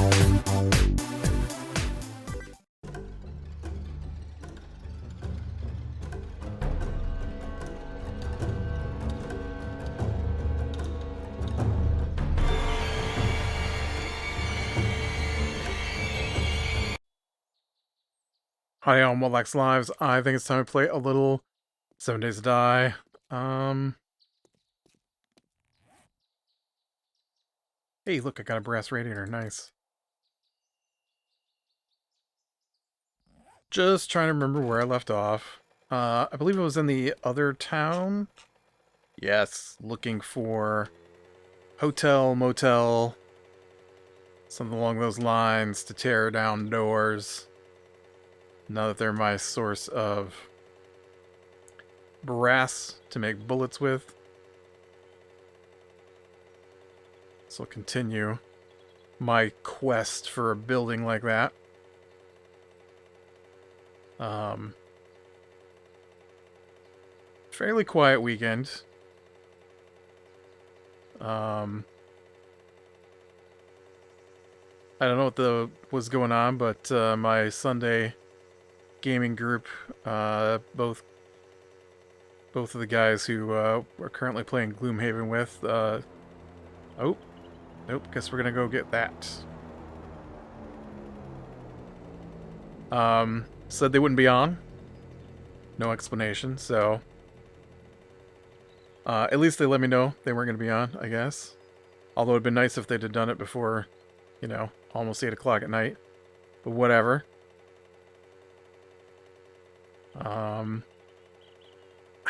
Hi, on What Likes Lives. I think it's time to play a little 7 Days to Die. Hey, look, I got a brass radiator. Nice. Just trying to remember where I left off. I believe it was in the other town. Yes, looking for hotel, motel, something along those lines to tear down doors. Now that they're my source of brass to make bullets with. So I'll continue my quest for a building like that. Fairly quiet weekend. I don't know what was going on, but my Sunday gaming group, both of the guys who are currently playing Gloomhaven with, oh, nope, guess we're gonna go get that. Said they wouldn't be on. No explanation, so at least they let me know they weren't gonna be on, I guess. Although it'd been nice if they'd have done it before, you know, almost 8 o'clock at night. But whatever. I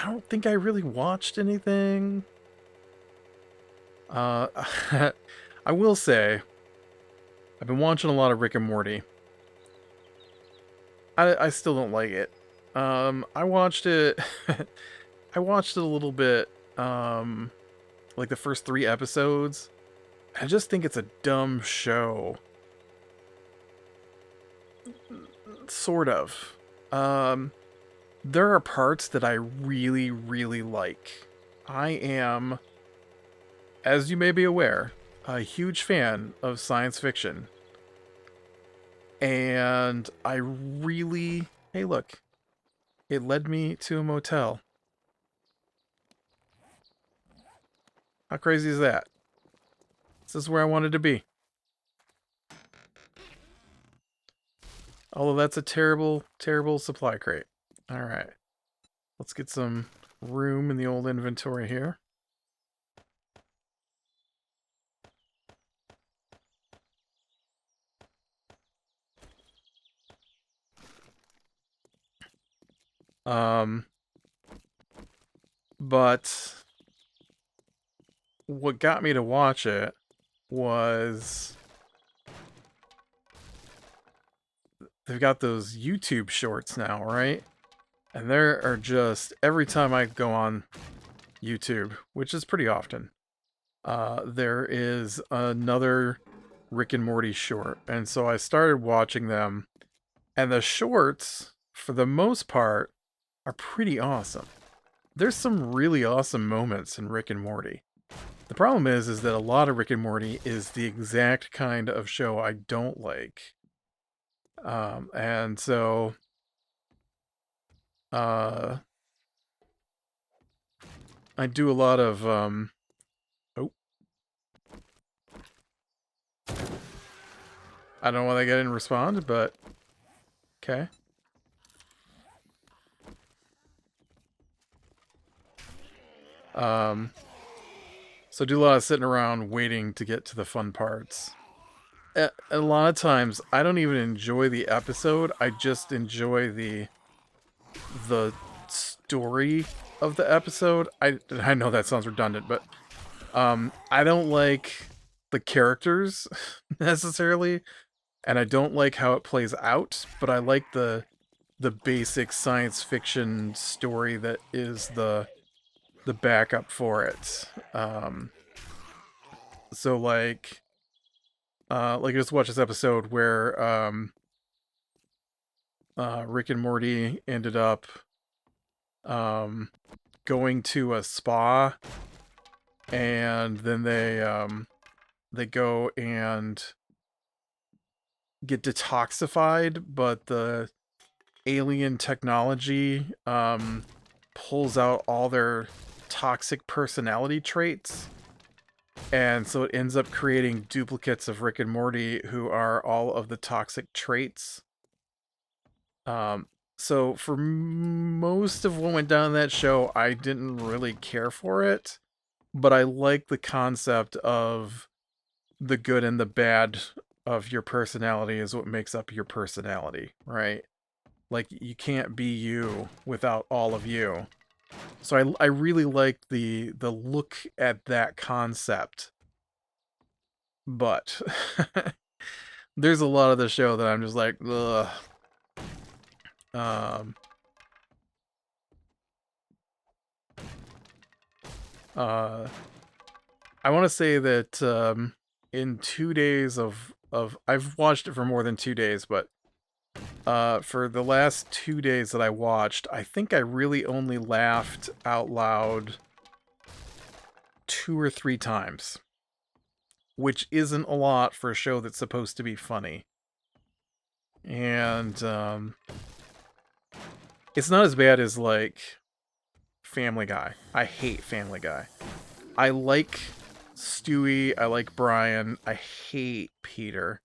don't think I really watched anything. I will say, I've been watching a lot of Rick and Morty. I still don't like it. I watched it. I watched it a little bit. Like the first 3 episodes. I just think it's a dumb show. Sort of. There are parts that I really, really like. I am, as you may be aware, a huge fan of science fiction. And I really... Hey, look. It led me to a motel. How crazy is that? This is where I wanted to be. Although that's a terrible, terrible supply crate. Alright. Let's get some room in the old inventory here. But what got me to watch it was they've got those YouTube shorts now, right? And there are just, every time I go on YouTube, which is pretty often, there is another Rick and Morty short. And so I started watching them, and the shorts, for the most part, are pretty awesome. There's some really awesome moments in Rick and Morty. The problem is that a lot of Rick and Morty is the exact kind of show I don't like. And so I do a lot of oh, I don't know why they didn't respond, but okay. So I do a lot of sitting around waiting to get to the fun parts. A lot of times I don't even enjoy the episode. I just enjoy the story of the episode. I know that sounds redundant, but I don't like the characters necessarily, and I don't like how it plays out, but I like the basic science fiction story that is the backup for it. So like I just watched this episode where Rick and Morty ended up going to a spa, and then they go and get detoxified, but the alien technology pulls out all their toxic personality traits. And so it ends up creating duplicates of Rick and Morty who are all of the toxic traits. So for most of what went down in that show, I didn't really care for it, but I like the concept of the good and the bad of your personality is what makes up your personality, right? Like, you can't be you without all of you. So I really like the look at that concept. But there's a lot of the show that I'm just like, ugh. Um, I want to say that in 2 days of I've watched it for more than 2 days, but for the last 2 days that I watched, I think I really only laughed out loud 2 or 3 times, which isn't a lot for a show that's supposed to be funny. And it's not as bad as like Family Guy. I hate Family Guy. I like Stewie. I like Brian. I hate Peter.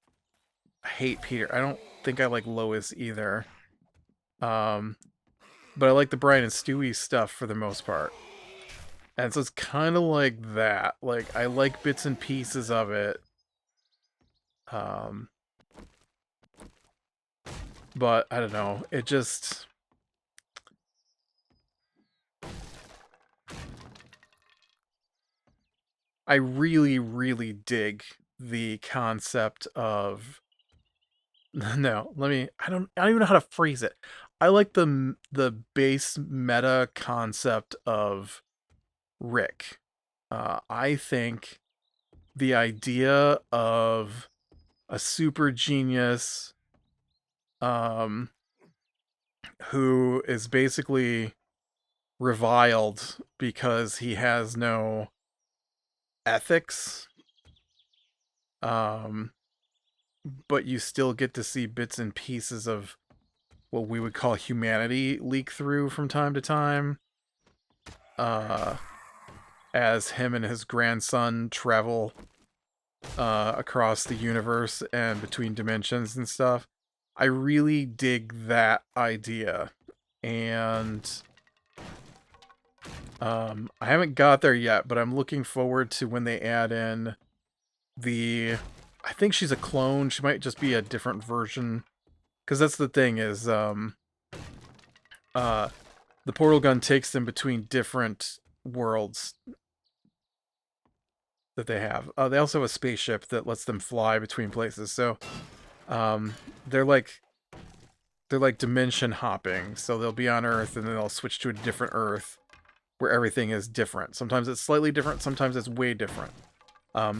I don't think I like Lois either. But I like the Brian and Stewie stuff for the most part. And so it's kind of like that. Like, I like bits and pieces of it. But I don't know. It just... I really, really dig the concept of... No, I don't even know how to phrase it. I like the base meta concept of Rick. I think the idea of a super genius who is basically reviled because he has no ethics, but you still get to see bits and pieces of what we would call humanity leak through from time to time, as him and his grandson travel across the universe and between dimensions and stuff. I really dig that idea, and I haven't got there yet, but I'm looking forward to when they add in the... I think she's a clone. She might just be a different version, because that's the thing is, the portal gun takes them between different worlds that they have. They also have a spaceship that lets them fly between places. So, they're like dimension hopping. So they'll be on Earth and then they'll switch to a different Earth where everything is different. Sometimes it's slightly different. Sometimes it's way different. A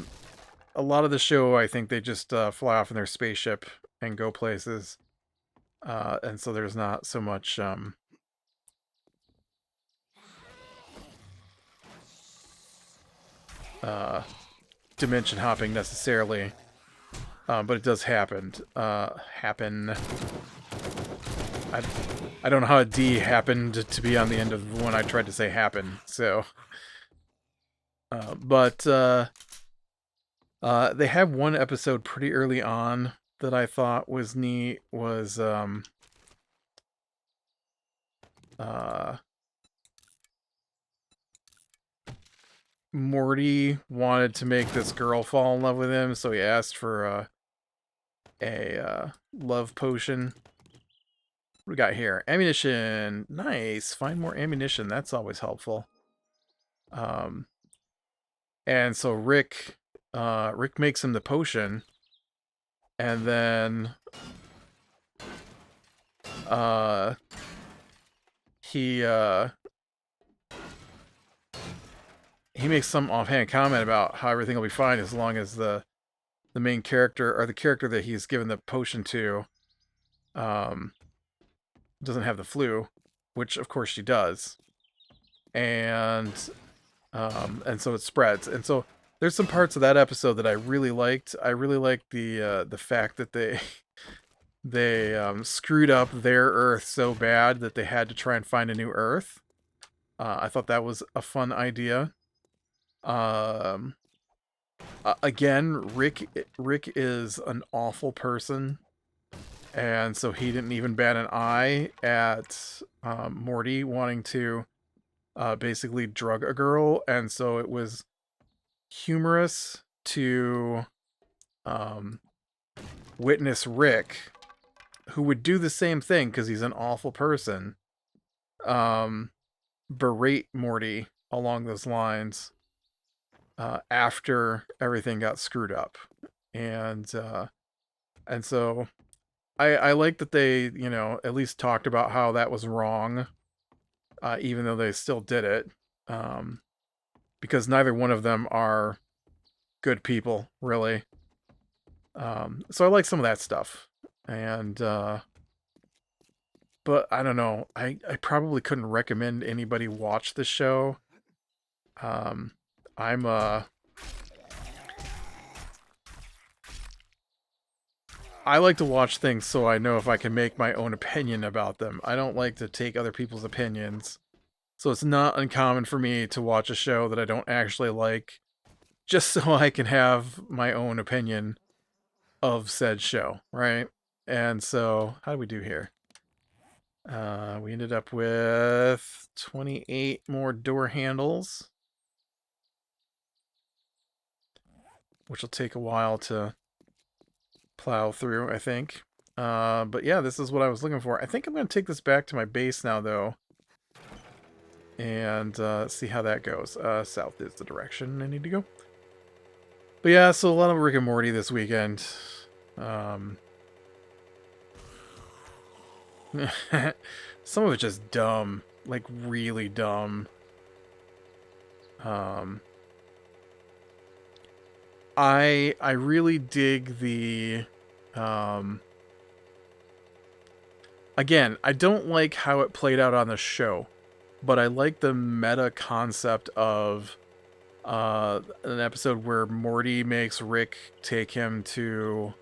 lot of the show, I think they just fly off in their spaceship and go places. And so there's not so much dimension hopping necessarily, but it does happen. I don't know how a D happened to be on the end of when I tried to say happen. So, but they have one episode pretty early on that I thought was neat. Was Morty wanted to make this girl fall in love with him, so he asked for a love potion. What we got here? Ammunition. Nice. Find more ammunition. That's always helpful. And so Rick makes him the potion, and then he makes some offhand comment about how everything will be fine as long as the main character, or the character that he's given the potion to, doesn't have the flu, which of course she does, and so it spreads. And so there's some parts of that episode that I really liked. I really liked the fact that they screwed up their Earth so bad that they had to try and find a new Earth. I thought that was a fun idea. Um, again, Rick is an awful person, and so he didn't even bat an eye at Morty wanting to basically drug a girl, and so it was humorous to um, witness Rick, who would do the same thing because he's an awful person, um, berate Morty along those lines after everything got screwed up, and so I like that they at least talked about how that was wrong, even though they still did it, because neither one of them are good people really. So I like some of that stuff, and but I don't know. I probably couldn't recommend anybody watch the show. I'm I like to watch things so I know if I can make my own opinion about them. I don't like to take other people's opinions. So it's not uncommon for me to watch a show that I don't actually like just so I can have my own opinion of said show, right? And so, how do we do here? We ended up with 28 more door handles, which will take a while to plow through, I think. But yeah, this is what I was looking for. I think I'm going to take this back to my base now, though, and see how that goes. South is the direction I need to go. But yeah, so a lot of Rick and Morty this weekend. Some of it just dumb, like really dumb. I really dig the again, I don't like how it played out on the show, but I like the meta concept of an episode where Morty makes Rick take him to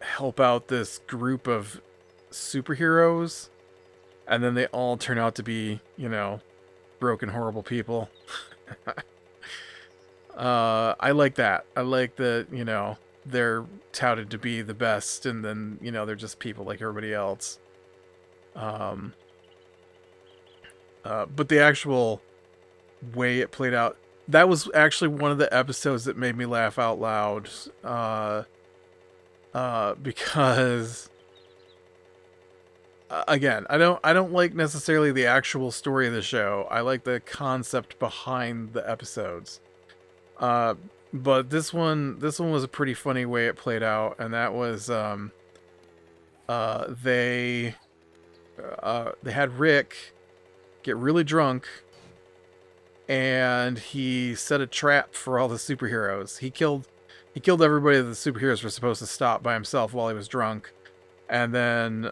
help out this group of superheroes, and then they all turn out to be, broken, horrible people. I like that. I like that, they're touted to be the best, and then, they're just people like everybody else. But the actual way it played out, that was actually one of the episodes that made me laugh out loud. Because again, I don't like necessarily the actual story of the show. I like the concept behind the episodes. But this one was a pretty funny way it played out, and that was they had Rick get really drunk, and he set a trap for all the superheroes. He killed everybody that the superheroes were supposed to stop by himself while he was drunk, and then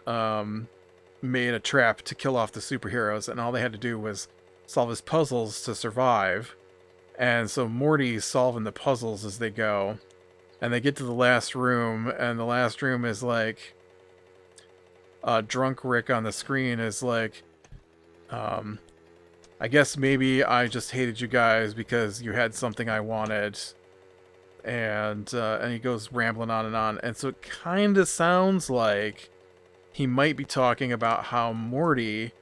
made a trap to kill off the superheroes, and all they had to do was solve his puzzles to survive. And so Morty's solving the puzzles as they go, and they get to the last room, and the last room is like drunk Rick on the screen is like, I guess maybe I just hated you guys because you had something I wanted. And he goes rambling on, and so it kind of sounds like he might be talking about how Morty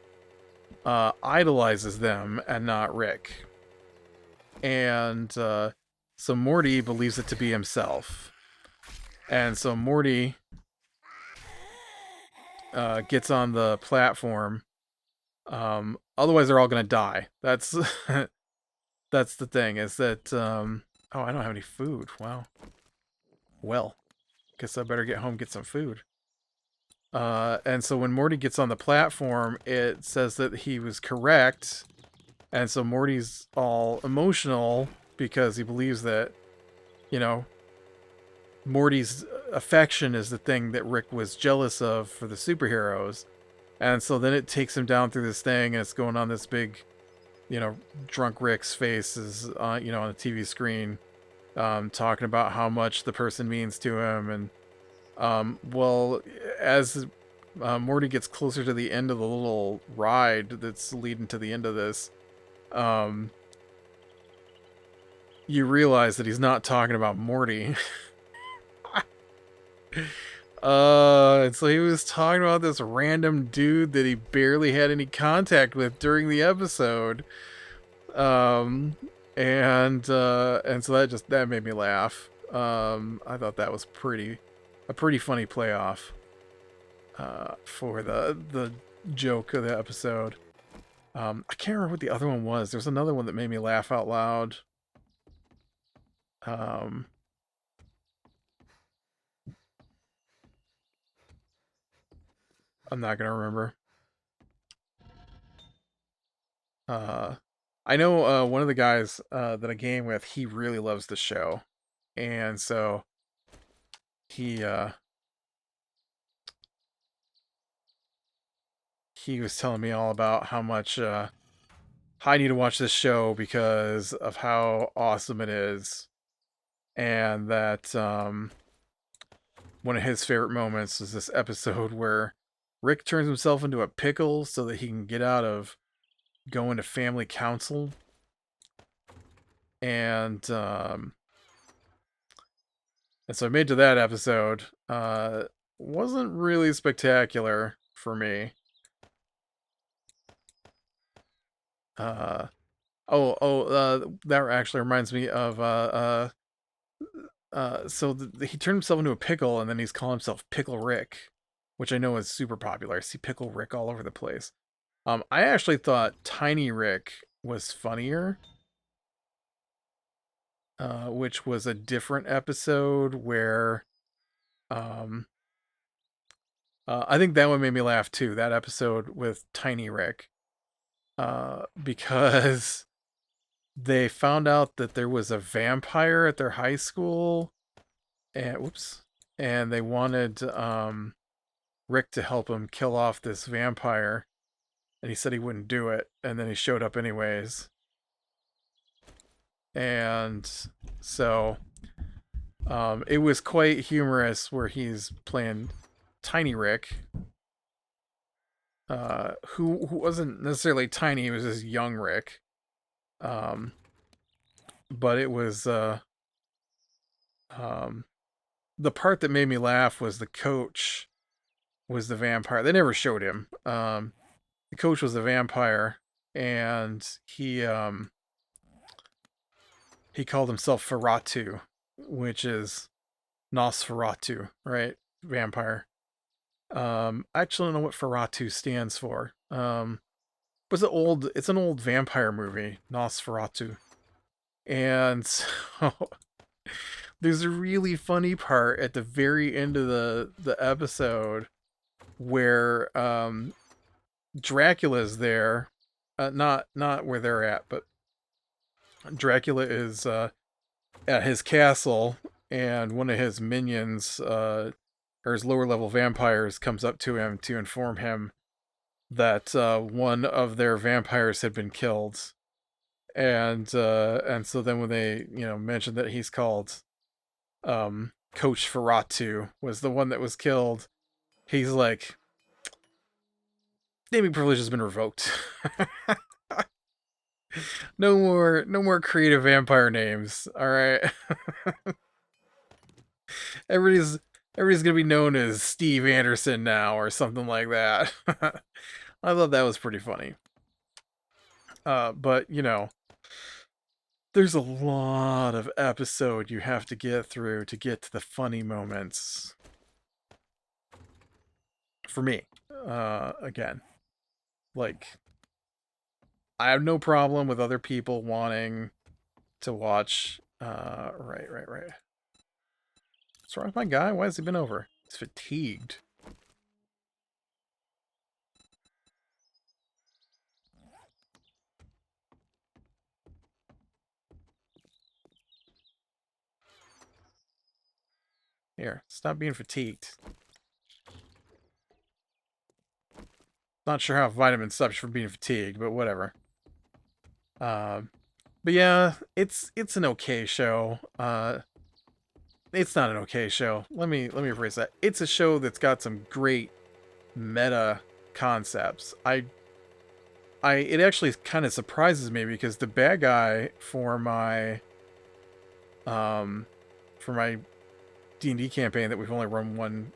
idolizes them and not Rick. And so Morty believes it to be himself. And so Morty gets on the platform. Otherwise, they're all going to die. That's that's the thing, is that... oh, I don't have any food. Wow. Well, guess I better get home and get some food. And so when Morty gets on the platform, it says that he was correct. And so Morty's all emotional because he believes that, Morty's affection is the thing that Rick was jealous of for the superheroes. And so then it takes him down through this thing, and it's going on this big, drunk Rick's face is, on the TV screen, talking about how much the person means to him. And Well, as Morty gets closer to the end of the little ride that's leading to the end of this, um, you realize that he's not talking about Morty. And so he was talking about this random dude that he barely had any contact with during the episode. Um, and so that made me laugh. I thought that was a pretty funny playoff for the joke of the episode. I can't remember what the other one was. There's another one that made me laugh out loud. Um, I'm not gonna remember. Uh, I know one of the guys that I game with, he really loves the show, and so he he was telling me all about how much I need to watch this show because of how awesome it is, and that one of his favorite moments is this episode where Rick turns himself into a pickle so that he can get out of going to family council, and and so I made to that episode. Wasn't really spectacular for me. Uh, that actually reminds me of so he turned himself into a pickle, and then he's calling himself Pickle Rick, which I know is super popular. I see Pickle Rick all over the place. I actually thought Tiny Rick was funnier, which was a different episode where, um, I think that one made me laugh too. That episode with Tiny Rick, because they found out that there was a vampire at their high school, and whoops, and they wanted Rick to help him kill off this vampire, and he said he wouldn't do it, and then he showed up anyways. And so it was quite humorous where he's playing Tiny Rick, who wasn't necessarily tiny, he was just young Rick. Um, but it was um, the part that made me laugh was the coach was the vampire. They never showed him. The coach was the vampire, and he called himself Ferratu, which is Nosferatu, right? Vampire. I actually don't know what Ferratu stands for. Was it old? It's an old vampire movie, Nosferatu, and so there's a really funny part at the very end of the episode where Dracula's there, not where they're at, but Dracula is at his castle, and one of his minions, or his lower level vampires, comes up to him to inform him that one of their vampires had been killed, and so then when they mention that he's called Coach Ferratu was the one that was killed, he's like, naming privilege has been revoked. No more creative vampire names. All right. everybody's everybody's gonna be known as Steve Anderson now or something like that. I thought that was pretty funny. But there's a lot of episode you have to get through to get to the funny moments. For me, again, like, I have no problem with other people wanting to watch. Right. What's wrong with my guy? Why has he been over? He's fatigued. Here, stop being fatigued. Not sure how vitamins stops you from being fatigued, but whatever. But yeah, it's an okay show. it's not an okay show. Let me rephrase that. It's a show that's got some great meta concepts. It actually kind of surprises me because the bad guy um for my D&D campaign that we've only run one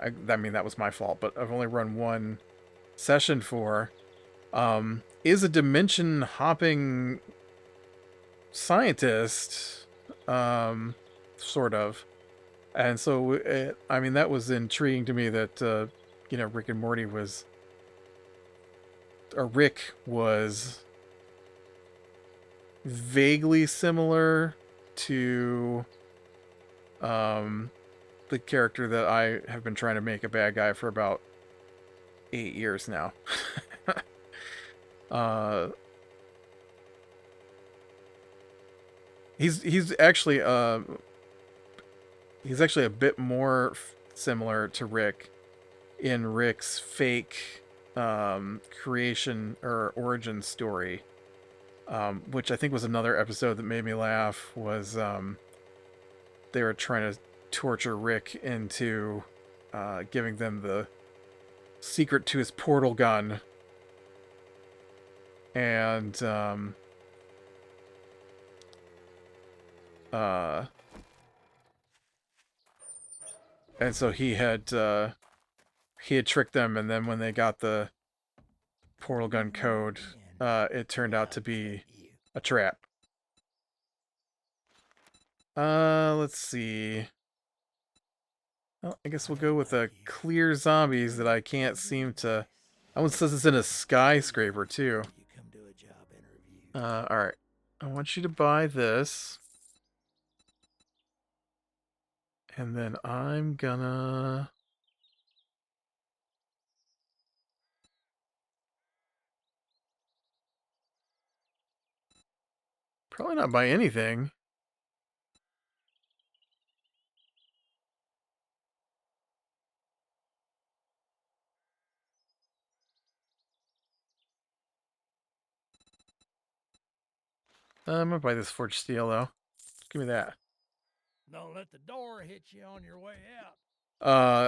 I mean that was my fault, but I've only run one session for is a dimension hopping scientist, sort of. And so I mean that was intriguing to me that Rick and Morty was, or Rick was vaguely similar to the character that I have been trying to make a bad guy for about 8 years now. uh he's actually a bit more similar to Rick in Rick's fake creation or origin story, which I think was another episode that made me laugh. Was they were trying to torture Rick into giving them the secret to his portal gun, and so he had tricked them, and then when they got the portal gun code, it turned out to be a trap. Let's see. Well, I guess we'll go with a clear zombies that I can't seem to. That one says it's in a skyscraper too. Alright. I want you to buy this. And then I'm gonna... probably not buy anything. I'm gonna buy this forged steel though. Give me that. Don't let the door hit you on your way out.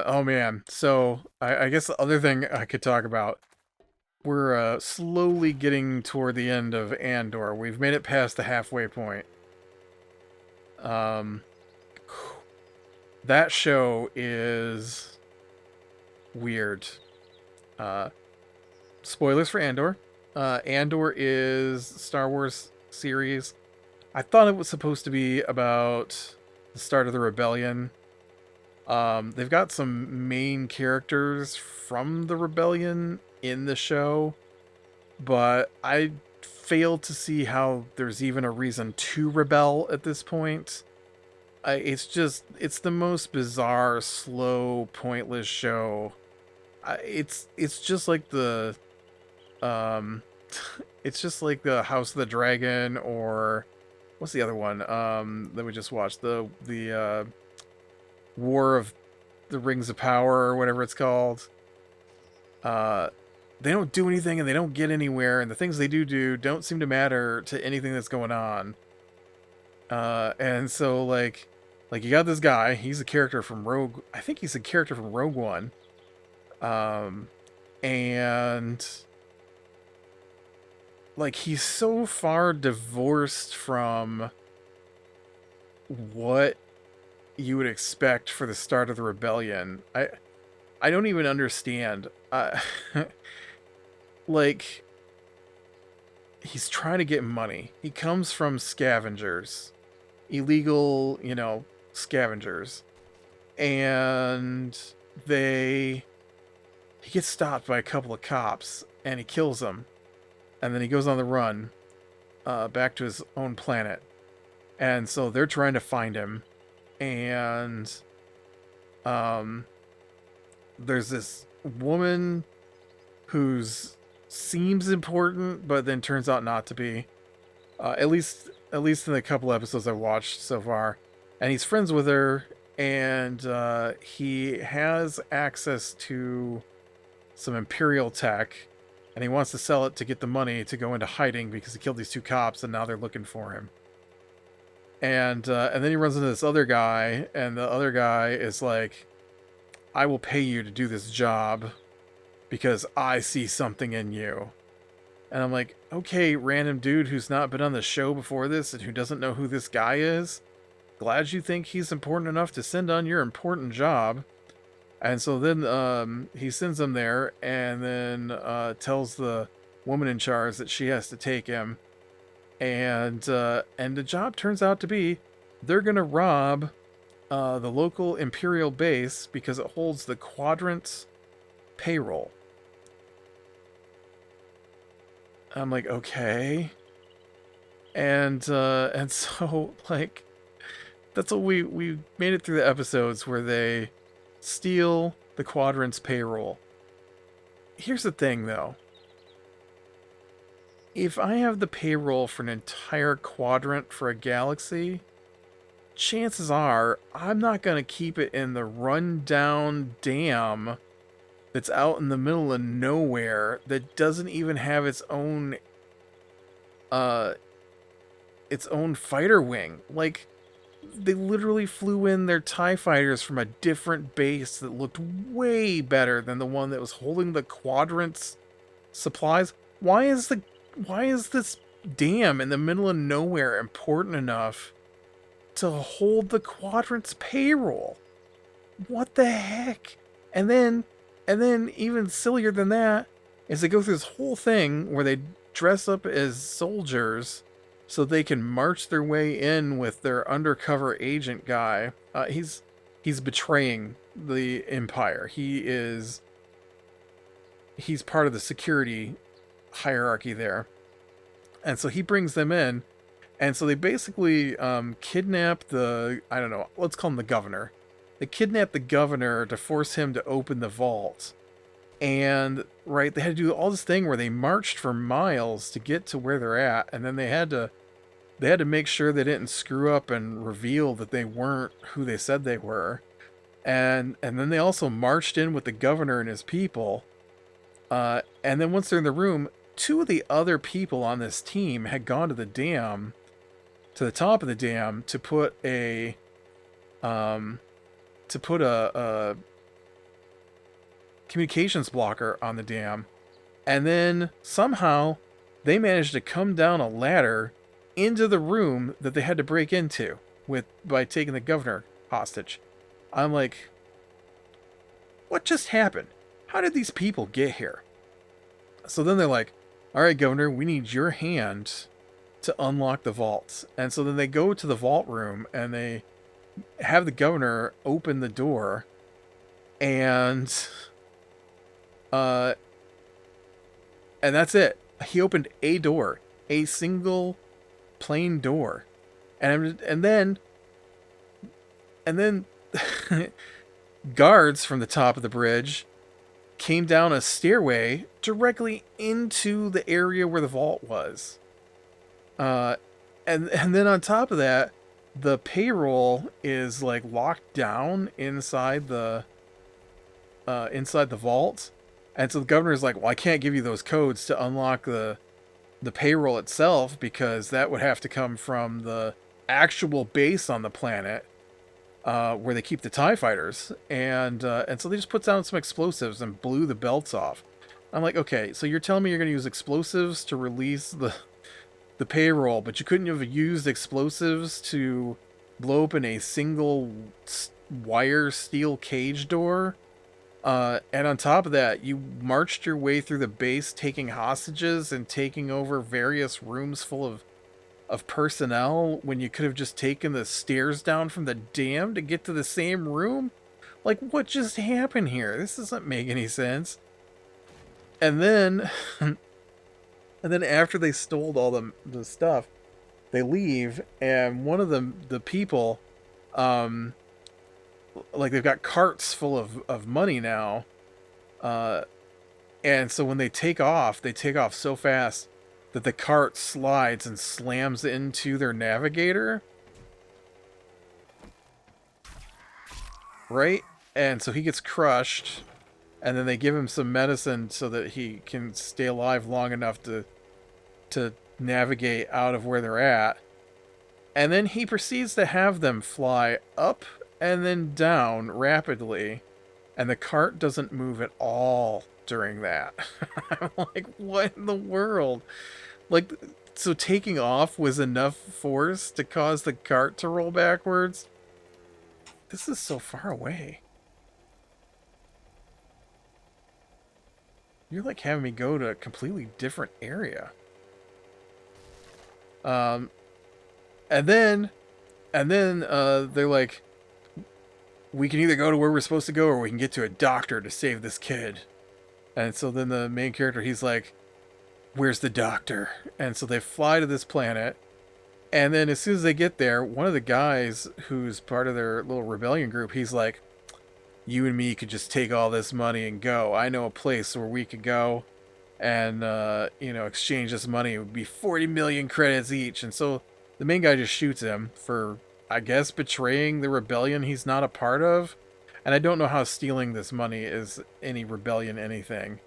Oh man. So I guess the other thing I could talk about. We're slowly getting toward the end of Andor. We've made it past the halfway point. That show is weird. Spoilers for Andor. Andor is Star Wars series. I thought it was supposed to be about the start of the rebellion. They've got some main characters from the rebellion in the show, but I fail to see how there's even a reason to rebel at this point. It's the most bizarre, slow, pointless show. It's just like the it's just like the House of the Dragon, or what's the other one that we just watched, the War of the Rings of Power or whatever it's called. They don't do anything and they don't get anywhere, and the things they do don't seem to matter to anything that's going on. And so like you got this guy, he's a character from Rogue, I think he's a character from Rogue One. And like he's so far divorced from what you would expect for the start of the rebellion. I don't even understand. Like, he's trying to get money. He comes from scavengers, illegal, scavengers, and he gets stopped by a couple of cops, and he kills them, and then he goes on the run, back to his own planet, and so they're trying to find him, and there's this woman who's seems important, but then turns out not to be. At least in the couple episodes I've watched so far. And he's friends with her, and he has access to some Imperial tech, and he wants to sell it to get the money to go into hiding because he killed these two cops, and now they're looking for him. And then he runs into this other guy, and the other guy is like, I will pay you to do this job because I see something in you. And I'm like, okay, random dude who's not been on the show before this and who doesn't know who this guy is. Glad you think he's important enough to send on your important job. And so then he sends him there and then tells the woman in charge that she has to take him. And the job turns out to be they're going to rob the local Imperial base because it holds the Quadrant's payroll. I'm like, okay. And so like that's what we made it through the episodes where they steal the Quadrant's payroll. Here's the thing though. If I have the payroll for an entire quadrant for a galaxy, chances are I'm not going to keep it in the rundown dam that's out in the middle of nowhere that doesn't even have its own fighter wing. Like, they literally flew in their TIE fighters from a different base that looked way better than the one that was holding the Quadrant's supplies. Why is this dam in the middle of nowhere important enough to hold the Quadrant's payroll? What the heck? And then even sillier than that is they go through this whole thing where they dress up as soldiers so they can march their way in with their undercover agent guy. He's betraying the Empire. He's part of the security hierarchy there. And so he brings them in. And so they basically kidnap I don't know, let's call him the governor. They kidnap the governor to force him to open the vault. And, right, they had to do all this thing where they marched for miles to get to where they're at. And then they had to make sure they didn't screw up and reveal that they weren't who they said they were. And then they also marched in with the governor and his people. And then once they're in the room, two of the other people on this team had gone to the dam, to the top of the dam, to put a communications blocker on the dam. And then somehow they managed to come down a ladder into the room that they had to break into by taking the governor hostage. I'm like, what just happened? How did these people get here? So then they're like, all right, governor, we need your hand to unlock the vaults. And so then they go to the vault room and they have the governor open the door, and that's it. He opened a door, a single plain door. And then guards from the top of the bridge came down a stairway directly into the area where the vault was. And then on top of that, the payroll is like locked down inside the vault. And so the governor's like, well, I can't give you those codes to unlock the payroll itself because that would have to come from the actual base on the planet where they keep the TIE fighters. And so they just put down some explosives and blew the belts off. I'm like, okay, so you're telling me you're going to use explosives to release the payroll, but you couldn't have used explosives to blow open a single wire steel cage door? And on top of that, you marched your way through the base taking hostages and taking over various rooms full of personnel when you could have just taken the stairs down from the dam to get to the same room? Like, what just happened here? This doesn't make any sense. And then after they stole all the stuff, they leave, and one of the people, like, they've got carts full of money now, and so when they take off so fast that the cart slides and slams into their navigator, right? And so he gets crushed, and then they give him some medicine so that he can stay alive long enough to navigate out of where they're at. And then he proceeds to have them fly up and then down rapidly, and the cart doesn't move at all during that. I'm like, what in the world? Like, so taking off was enough force to cause the cart to roll backwards? This is so far away. You're like having me go to a completely different area. Um, and then, they're like, we can either go to where we're supposed to go or we can get to a doctor to save this kid. And so then the main character, he's like, where's the doctor? And so they fly to this planet. And then as soon as they get there, one of the guys who's part of their little rebellion group, he's like, you and me could just take all this money and go. I know a place where we could go and, exchange this money. It would be 40 million credits each. And so the main guy just shoots him for, I guess, betraying the rebellion he's not a part of. And I don't know how stealing this money is any rebellion anything.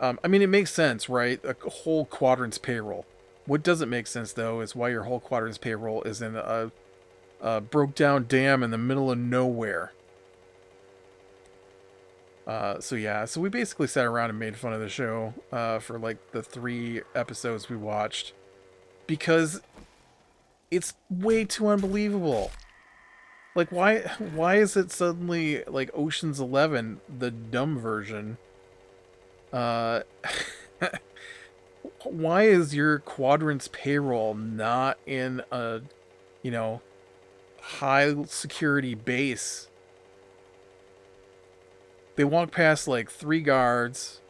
I mean, it makes sense, right? A whole quadrant's payroll. What doesn't make sense, though, is why your whole quadrant's payroll is in a broke-down dam in the middle of nowhere. So we basically sat around and made fun of the show for, like, the 3 episodes we watched. Because it's way too unbelievable. Like, why is it suddenly, like, Ocean's 11, the dumb version? Why is your quadrant's payroll not in a, high security base? They walked past like 3 guards,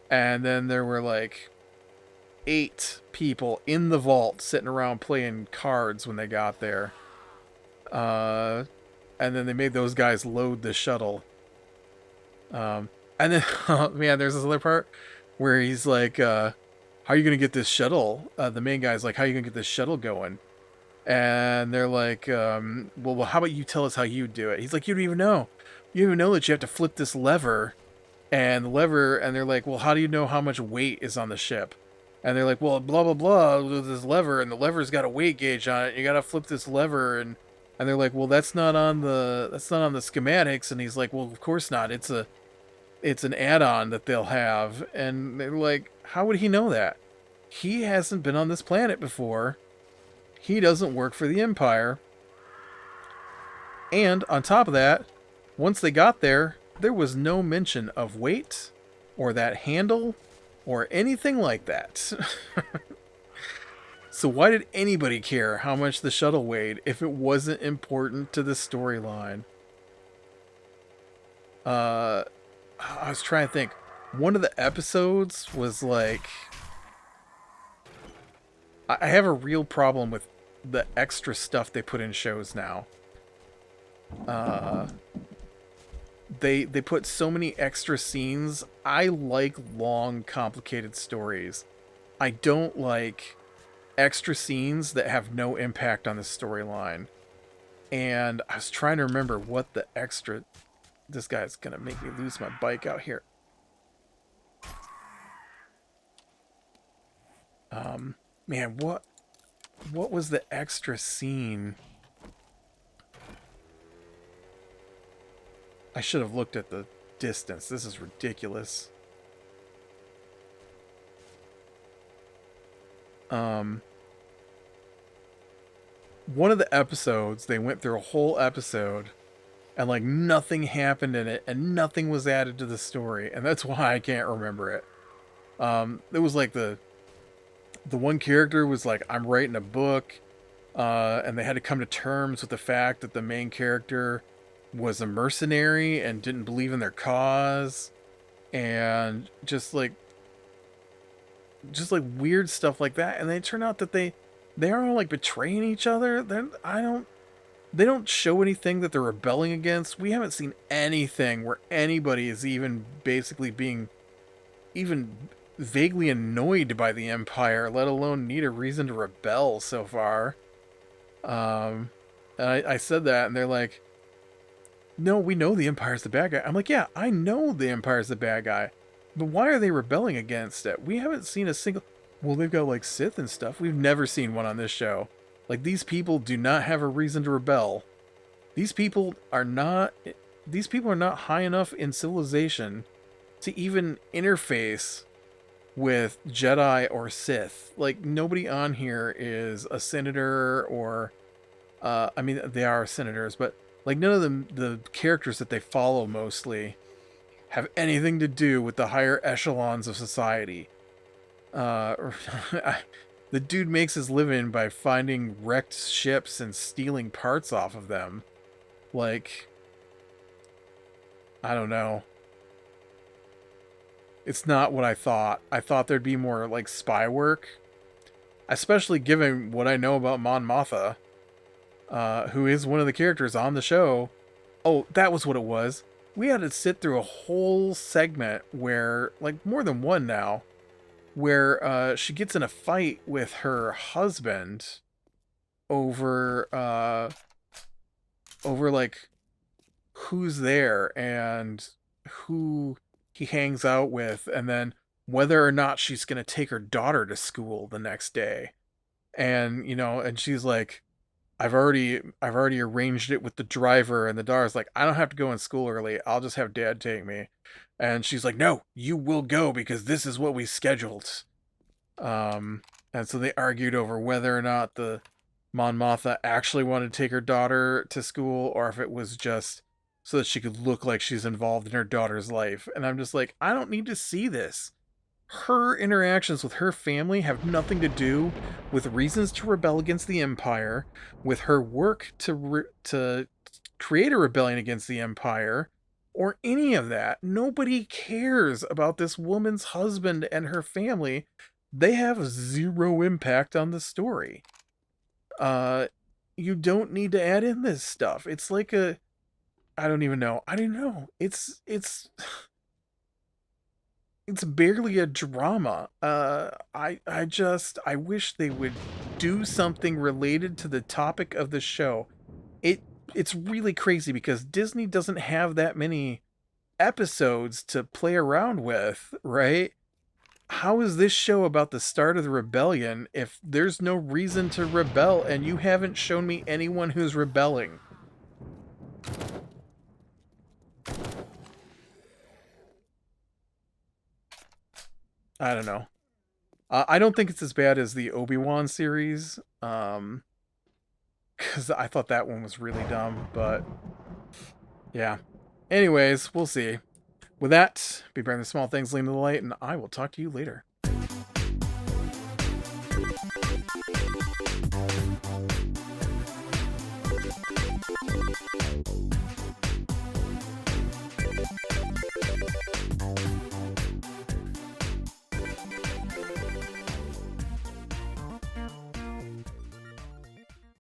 and then there were like 8 people in the vault sitting around playing cards when they got there. And then they made those guys load the shuttle. And then, oh, man, there's this other part where he's like, how are you going to get this shuttle? The main guy's like, how are you going to get this shuttle going? And they're like, well, how about you tell us how you do it? He's like, you don't even know. You don't even know that you have to flip this lever. And they're like, well, how do you know how much weight is on the ship? And they're like, well, blah, blah, blah, with this lever, and the lever's got a weight gauge on it. You got to flip this lever, and they're like, well, that's not on the schematics. And he's like, well, of course not. It's an add-on that they'll have. And they're like, how would he know that? He hasn't been on this planet before. He doesn't work for the Empire. And on top of that, once they got there, there was no mention of weight or that handle or anything like that. So why did anybody care how much the shuttle weighed if it wasn't important to the storyline? I was trying to think. One of the episodes was like... I have a real problem with the extra stuff they put in shows now. They put so many extra scenes. I like long, complicated stories. I don't like extra scenes that have no impact on the storyline. And I was trying to remember what the extra... This guy's gonna make me lose my bike out here. Man, what was the extra scene? I should have looked at the distance. This is ridiculous. One of the episodes, they went through a whole episode and like nothing happened in it and nothing was added to the story, and that's why I can't remember it. It was like the one character was like, I'm writing a book, and they had to come to terms with the fact that the main character was a mercenary and didn't believe in their cause, and just like weird stuff like that. And they turn out that they are like betraying each other. They don't show anything that they're rebelling against. We haven't seen anything where anybody is even basically being even vaguely annoyed by the Empire, let alone need a reason to rebel so far. And I said that, and they're like, no, we know the Empire's the bad guy. I'm like, yeah, I know the Empire's the bad guy, but why are they rebelling against it? We haven't seen a single... Well, they've got like Sith and stuff. We've never seen one on this show. Like, these people do not have a reason to rebel. These people are not high enough in civilization to even interface with Jedi or Sith. Like, nobody on here is a senator or I mean, they are senators, but like none of the characters that they follow mostly have anything to do with the higher echelons of society. Uh, the dude makes his living by finding wrecked ships and stealing parts off of them. Like, I don't know. It's not what I thought. I thought there'd be more like spy work, especially given what I know about Mon Mothma, who is one of the characters on the show. Oh, that was what it was. We had to sit through a whole segment where, like, more than one now, where she gets in a fight with her husband over like who's there and who he hangs out with, and then whether or not she's gonna take her daughter to school the next day. And and she's like, I've already arranged it with the driver, and the daughter's like, I don't have to go in school early. I'll just have dad take me. And she's like, no, you will go because this is what we scheduled. Um, and so they argued over whether or not the Mon Mothma actually wanted to take her daughter to school, or if it was just so that she could look like she's involved in her daughter's life. And I'm just like, I don't need to see this. Her interactions with her family have nothing to do with reasons to rebel against the Empire, with her work to create a rebellion against the Empire, or any of that. Nobody cares about this woman's husband and her family. They have zero impact on the story. You don't need to add in this stuff. It's like I don't even know. I don't know. It's barely a drama. I wish they would do something related to the topic of the show. It's really crazy because Disney doesn't have that many episodes to play around with, right? How is this show about the start of the rebellion if there's no reason to rebel and you haven't shown me anyone who's rebelling? I don't know. I don't think it's as bad as the Obi-Wan series, because I thought that one was really dumb, but yeah. Anyways, we'll see. With that, be brave in the small things, lean to the light, and I will talk to you later.